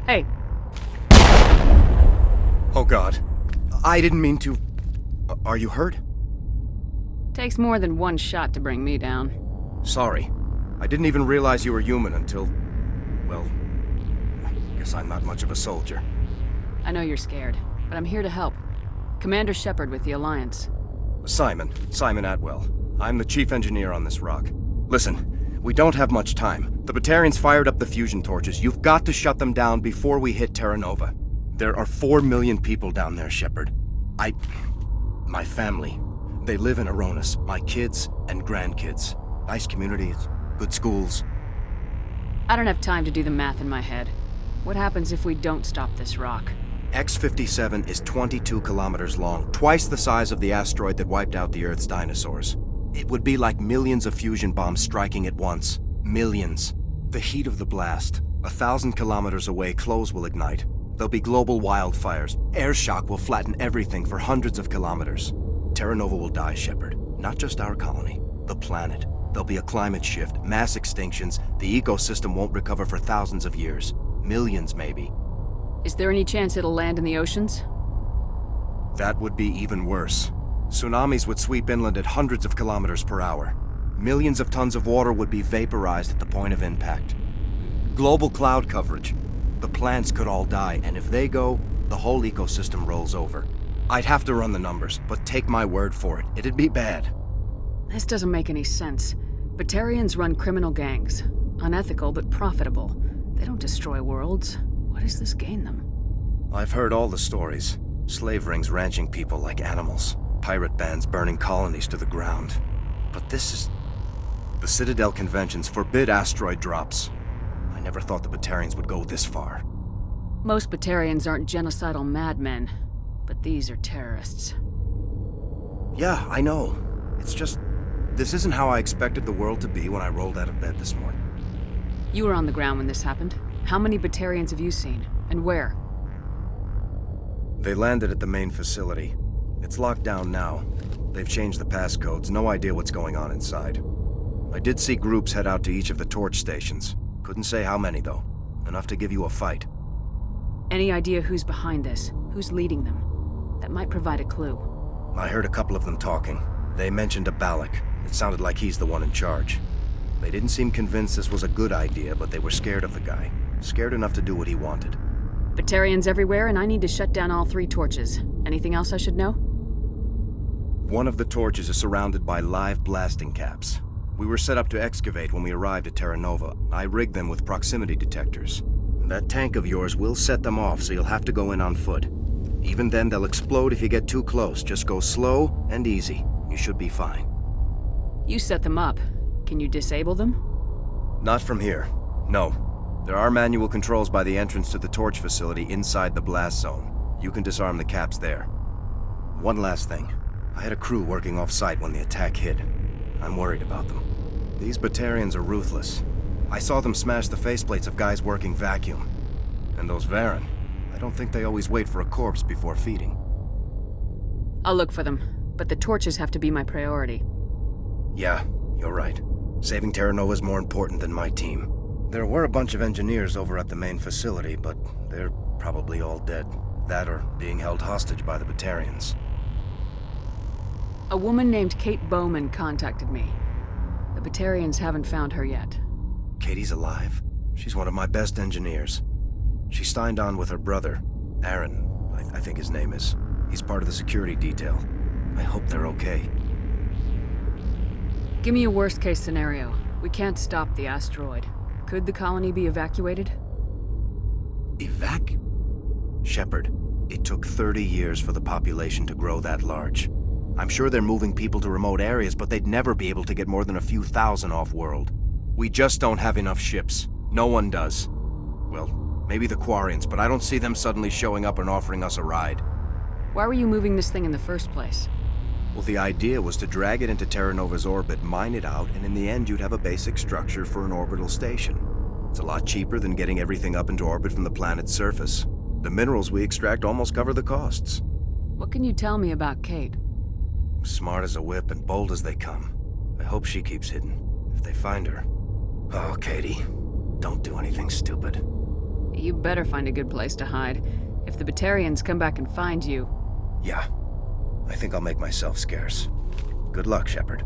Hey, Oh God. I didn't mean to... Are you hurt? takes more than one shot to bring me down. Sorry. I didn't even realize you were human until... Well, I guess I'm not much of a soldier. I know you're scared, but I'm here to help. Commander Shepard with the Alliance. Simon Atwell. I'm the chief engineer on this rock. Listen, we don't have much time. The Batarians fired up the fusion torches. You've got to shut them down before we hit Terra Nova. There are 4 million people down there, Shepard. My family. They live in Aronis. My kids and grandkids. Nice communities, good schools. I don't have time to do the math in my head. What happens if we don't stop this rock? X-57 is 22 kilometers long, twice the size of the asteroid that wiped out the Earth's dinosaurs. It would be like millions of fusion bombs striking at once. Millions. The heat of the blast. 1,000 kilometers away, clothes will ignite. There'll be global wildfires. Air shock will flatten everything for hundreds of kilometers. Terra Nova will die, Shepard. Not just our colony. The planet. There'll be a climate shift, mass extinctions. The ecosystem won't recover for thousands of years. Millions, maybe. Is there any chance it'll land in the oceans? That would be even worse. Tsunamis would sweep inland at hundreds of kilometers per hour. Millions of tons of water would be vaporized at the point of impact. Global cloud coverage. The plants could all die, and if they go, the whole ecosystem rolls over. I'd have to run the numbers, but take my word for it, it'd be bad. This doesn't make any sense. Batarians run criminal gangs. Unethical, but profitable. They don't destroy worlds. What does this gain them? I've heard all the stories. Slave rings ranching people like animals. Pirate bands burning colonies to the ground. But this is... The Citadel conventions forbid asteroid drops. I never thought the Batarians would go this far. Most Batarians aren't genocidal madmen, but these are terrorists. Yeah, I know. It's just... This isn't how I expected the world to be when I rolled out of bed this morning. You were on the ground when this happened. How many Batarians have you seen? And where? They landed at the main facility. It's locked down now. They've changed the passcodes, no idea what's going on inside. I did see groups head out to each of the torch stations. Couldn't say how many, though. Enough to give you a fight. Any idea who's behind this? Who's leading them? That might provide a clue. I heard a couple of them talking. They mentioned a Balak. It sounded like he's the one in charge. They didn't seem convinced this was a good idea, but they were scared of the guy. Scared enough to do what he wanted. Batarians everywhere, and I need to shut down all 3 torches. Anything else I should know? One of the torches is surrounded by live blasting caps. We were set up to excavate when we arrived at Terra Nova. I rigged them with proximity detectors. That tank of yours will set them off, so you'll have to go in on foot. Even then, they'll explode if you get too close. Just go slow and easy. You should be fine. You set them up. Can you disable them? Not from here. No. There are manual controls by the entrance to the torch facility inside the blast zone. You can disarm the caps there. One last thing. I had a crew working off-site when the attack hit. I'm worried about them. These Batarians are ruthless. I saw them smash the faceplates of guys working vacuum. And those Varren, I don't think they always wait for a corpse before feeding. I'll look for them, but the torches have to be my priority. Yeah, you're right. Saving Terra Nova is more important than my team. There were a bunch of engineers over at the main facility, but they're probably all dead. That or being held hostage by the Batarians. A woman named Kate Bowman contacted me. The Batarians haven't found her yet. Katie's alive. She's one of my best engineers. She signed on with her brother, Aaron, I think his name is. He's part of the security detail. I hope they're okay. Give me a worst-case scenario. We can't stop the asteroid. Could the colony be evacuated? Shepard, it took 30 years for the population to grow that large. I'm sure they're moving people to remote areas, but they'd never be able to get more than a few thousand off-world. We just don't have enough ships. No one does. Well, maybe the Quarians, but I don't see them suddenly showing up and offering us a ride. Why were you moving this thing in the first place? Well, the idea was to drag it into Terra Nova's orbit, mine it out, and in the end you'd have a basic structure for an orbital station. It's a lot cheaper than getting everything up into orbit from the planet's surface. The minerals we extract almost cover the costs. What can you tell me about Kate? Smart as a whip and bold as they come. I hope she keeps hidden. If they find her... Oh, Katie. Don't do anything stupid. You better find a good place to hide. If the Batarians come back and find you... Yeah. I think I'll make myself scarce. Good luck, Shepard.